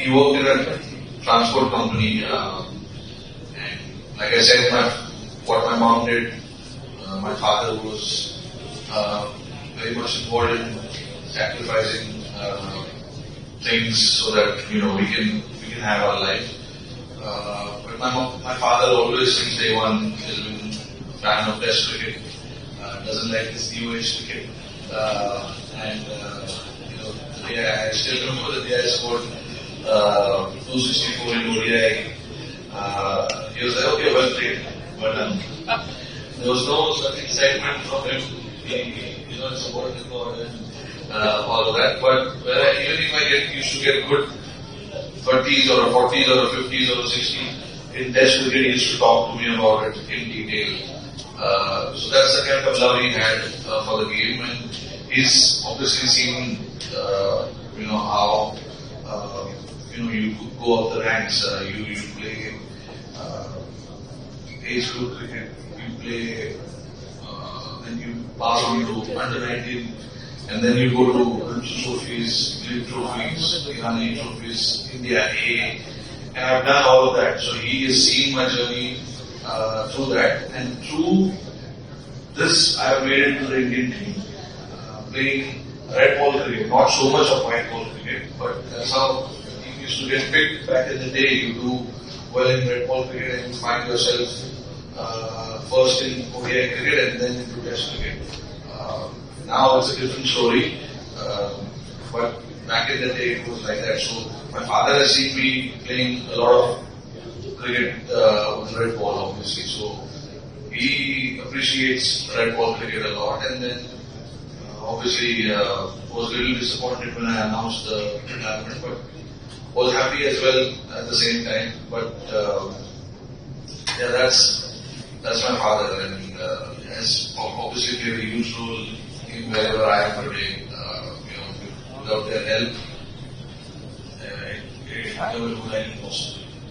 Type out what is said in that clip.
he worked in a transport company, and like I said, what my mom did, my father was very much involved in sacrificing things so that we can have our life. But my father always since day one has been a fan of Test cricket. Doesn't like this new age cricket, and the day I still remember the day I scored 264 in ODI. He was like, okay, well played, but there was no such excitement from him. It's a world record and all of that. But even if I used to get good 30s or a 40s or a 50s or a 60s in Test cricket, he used to talk to me about it in detail. So that's the kind of love he had for the game, and he's obviously seen, how you go up the ranks. You play age group cricket, you play, then you pass on to under 19, and then you go to Ranji trophies, League trophies, Irani trophies, India A, and I've done all of that. So he has seen my journey through that, and through this I have made it to the Indian team, playing red ball cricket, not so much of white ball cricket, but that's how you used to get picked back in the day. You do well in red ball cricket and you find yourself first in ODI cricket and then into Test cricket. Now it's a different story, but back in the day it was like that. So my father has seen me playing a lot of cricket with red ball, obviously. So he appreciates red ball cricket a lot, and then obviously was a little disappointed when I announced the retirement, but was happy as well at the same time. But that's my father, and has obviously played a huge role in wherever I am today. Without their help, it never would have been possible.